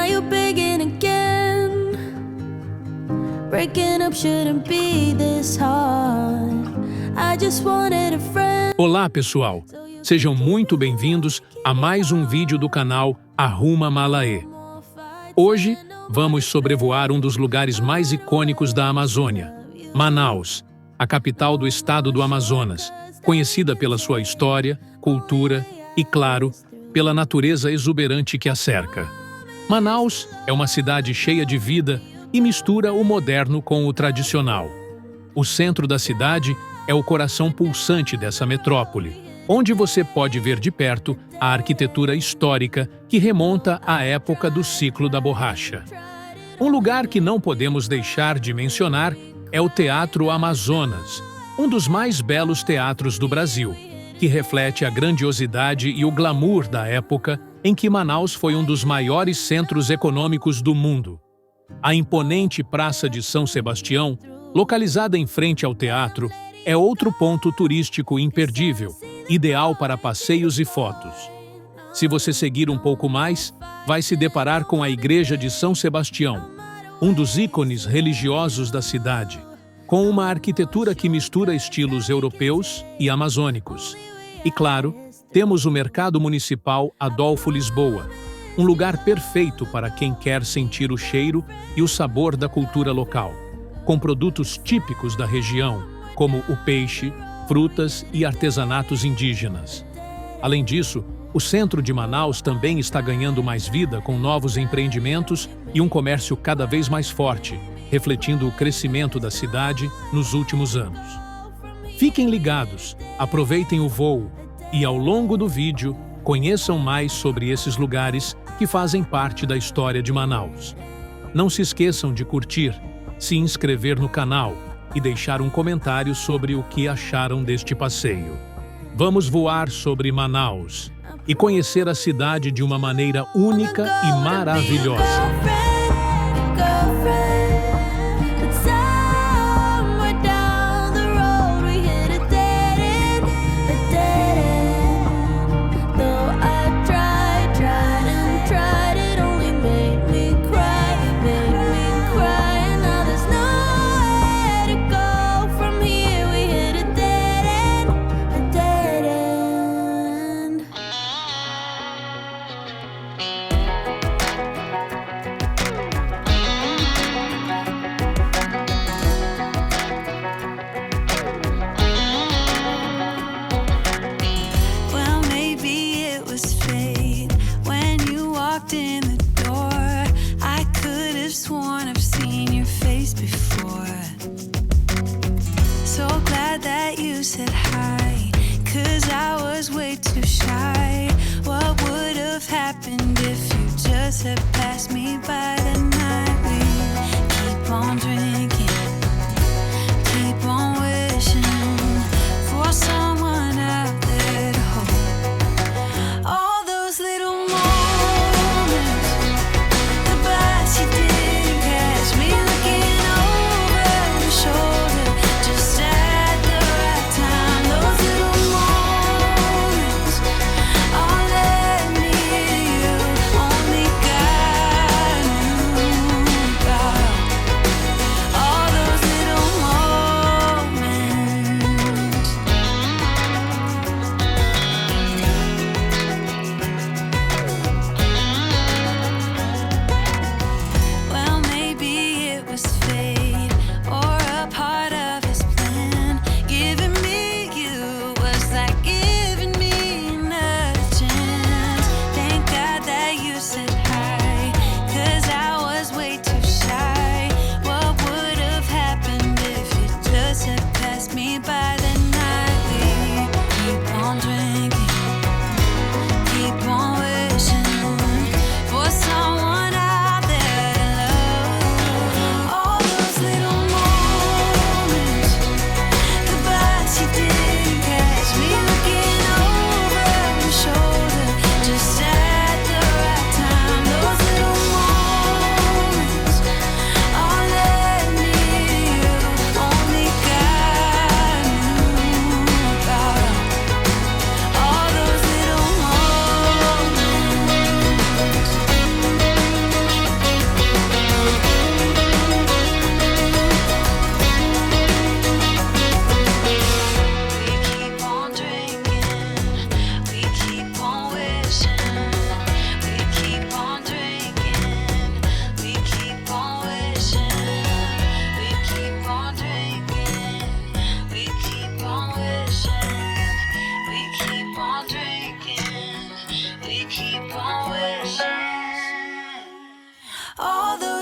now you begin again. Breaking up shouldn't be this hard. I just wanted a friend. Olá, pessoal! Sejam muito bem-vindos a mais um vídeo do canal Arruma Malaê. Hoje, vamos sobrevoar um dos lugares mais icônicos da Amazônia, Manaus, a capital do estado do Amazonas, conhecida pela sua história, cultura e, claro, pela natureza exuberante que a cerca. Manaus é uma cidade cheia de vida e mistura o moderno com o tradicional. O centro da cidade é o coração pulsante dessa metrópole, onde você pode ver de perto a arquitetura histórica que remonta à época do ciclo da borracha. Um lugar que não podemos deixar de mencionar é o Teatro Amazonas, um dos mais belos teatros do Brasil, que reflete a grandiosidade e o glamour da época em que Manaus foi um dos maiores centros econômicos do mundo. A imponente Praça de São Sebastião, localizada em frente ao teatro, é outro ponto turístico imperdível, ideal para passeios e fotos. Se você seguir um pouco mais, vai se deparar com a Igreja de São Sebastião, um dos ícones religiosos da cidade, com uma arquitetura que mistura estilos europeus e amazônicos. E claro, temos o Mercado Municipal Adolfo Lisboa, um lugar perfeito para quem quer sentir o cheiro e o sabor da cultura local, com produtos típicos da região, como o peixe, frutas e artesanatos indígenas. Além disso, o centro de Manaus também está ganhando mais vida com novos empreendimentos e um comércio cada vez mais forte, refletindo o crescimento da cidade nos últimos anos. Fiquem ligados, aproveitem o voo e, ao longo do vídeo, conheçam mais sobre esses lugares que fazem parte da história de Manaus. Não se esqueçam de curtir, se inscrever no canal e deixar um comentário sobre o que acharam deste passeio. Vamos voar sobre Manaus e conhecer a cidade de uma maneira única e maravilhosa. Said hi, 'cause I was way too shy. What would have happened if you just had passed me by the night? We keep on drinking, keep on wishing for someone out there to hold. All those little moments, the bus you didn't catch me looking over your shoulder, just at the right time. Those little moments all led me to you. Only God, nunca.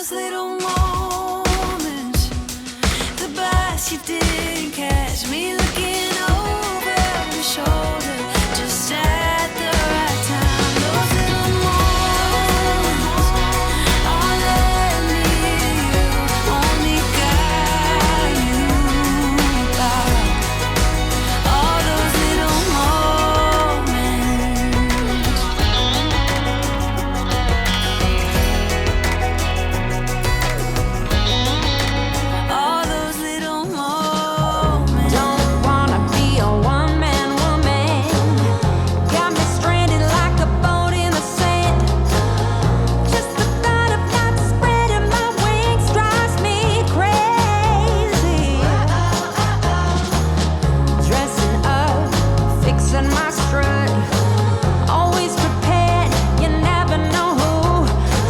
those little moments, the bus you didn't catch, me looking over your shoulder, just at the right time. Those little moments, all let me you, only got you about. All those little moments. All those little moments. Don't wanna be a one-man woman. Got me stranded like a boat in the sand. Just the thought of not spreading my wings drives me crazy. Dressing up, fixing my strut, always prepared. You never know who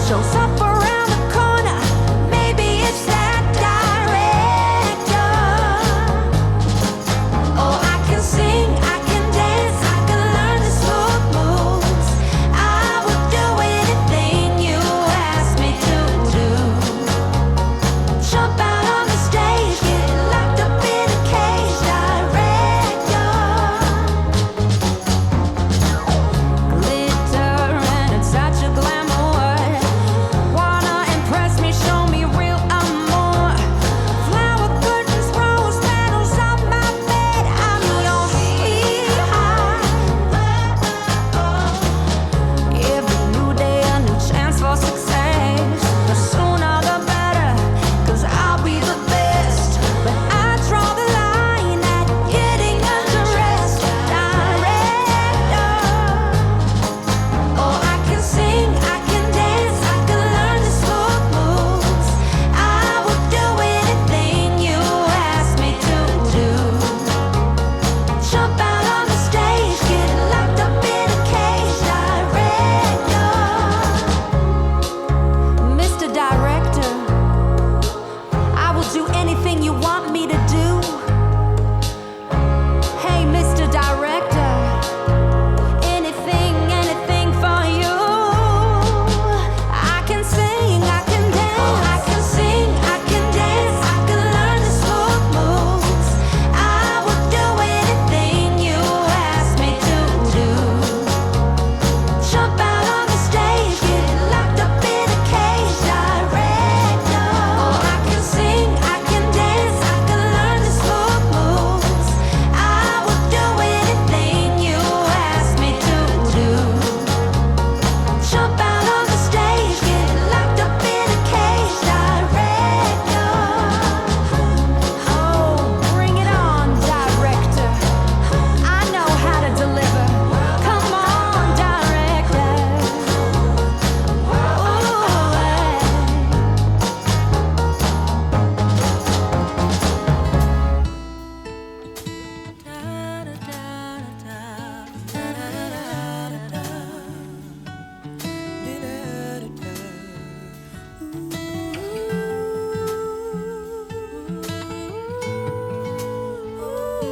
shows up around the corner. Maybe it's that director. Oh, I can sing, I can dance, I can learn the smooth moves. I would do anything you ask me to do. Jump out on the stage, get locked up in a cage. Director, glitter and a touch of glamour. Wanna impress me, show me real amour. Flower curtains, rose petals on my bed. I'm your sweetheart. Every new day a new chance for success. The sooner the better, 'cause I'll be the best. But I draw the line at getting undressed. Director, oh, I can sing, I can dance, I can learn the smooth moves. I would do anything you ask me to do. Jump out on the stage, get locked up in a cage. Director, Mr. Director, I will do anything you want me to do. Hey, Mr. Director, anything, anything for you. I can sing, I can dance, I can sing, I can dance, I can learn the smooth moves. I would do anything you ask me to do. Jump out on the stage, get locked up in a cage. Director, oh, I can sing, I can dance, I can learn the smooth moves. I would do anything you ask me to do. Jump out on the stage, get locked up in a cage. Director, oh, bring it on, director. I know how to deliver. Come on, director. Ooh,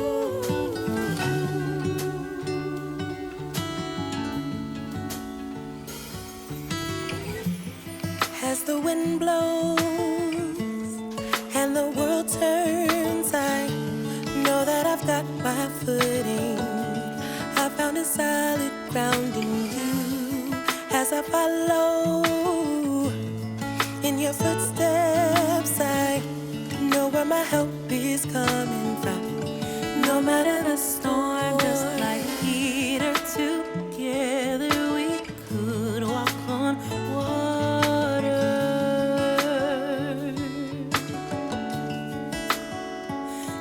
As the wind blows and the world turns, I know that I've got my footing. I found a solid ground in you. As I follow in your footsteps, I know where my help is coming from. No matter the storm, just like Peter, together we could walk on water.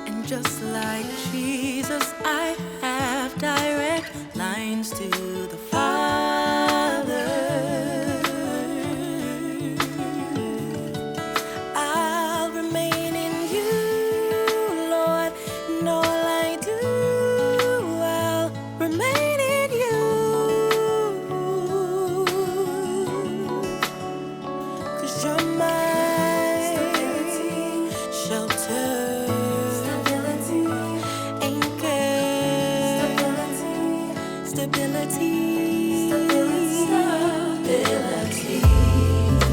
And just like Jesus, I have direct lines to the Father. I'll remain in you, Lord, in all I do. I'll remain in you. 'Cause you're my shelter, anchor, stability.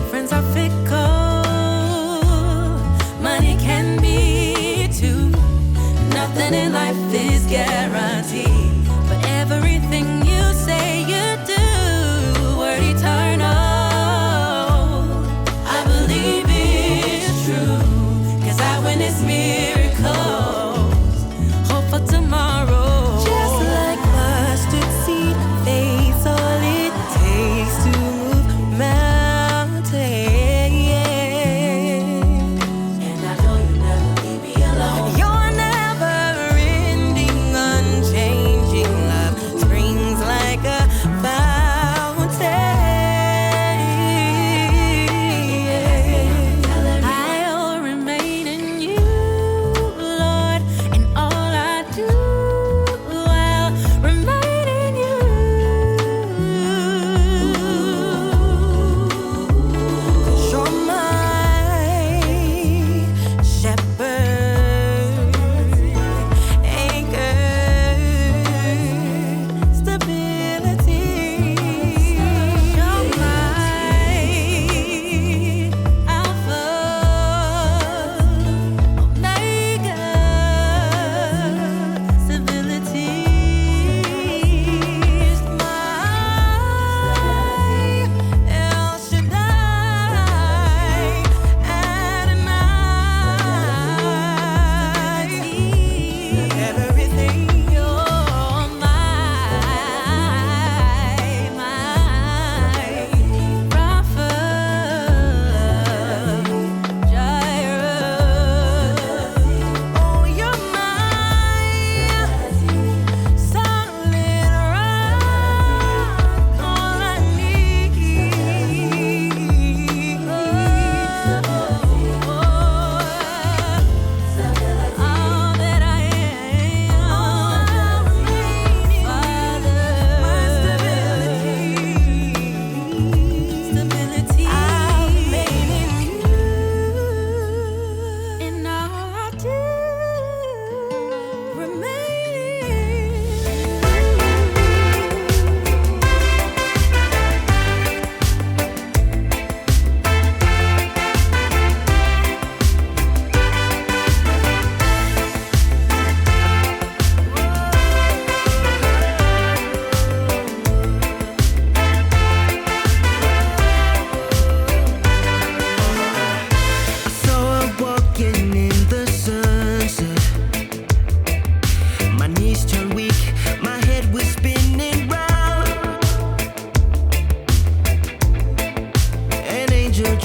Friends are fickle,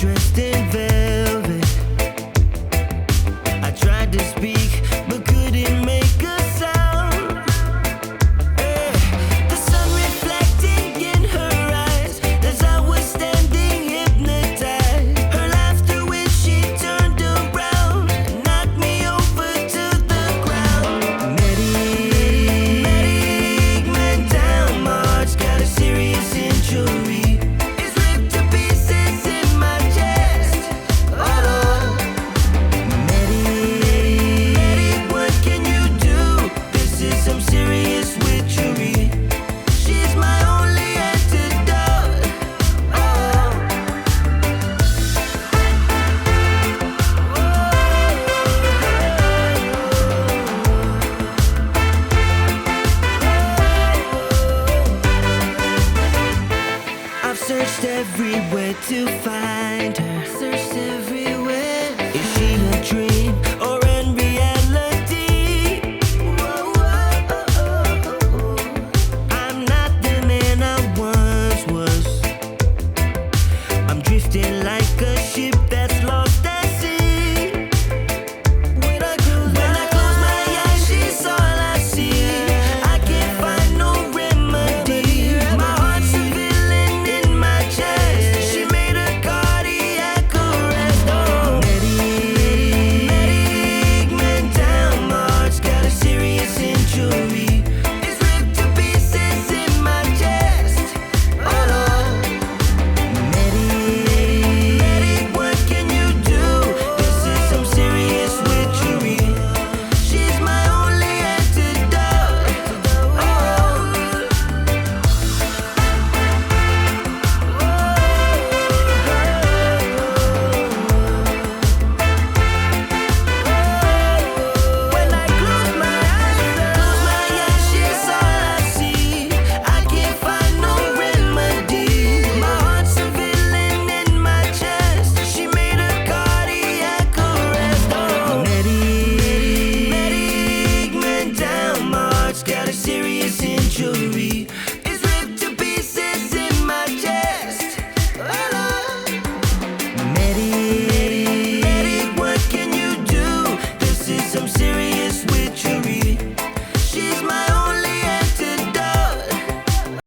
dressed in velvet. I tried to speak, but couldn't make a sound. The sun reflecting in her eyes as I was standing hypnotized. Her laughter when she turned around knocked me over to the ground. Medic man down March, got a serious injury. It's ripped to pieces in my chest. Oh, medic, what can you do? This is some serious witchery. She's my only antidote. Oh. I've searched everywhere to find her. Searched everywhere. Is she a dream or in reality? I'm not the man I once was. I'm drifting like a ship that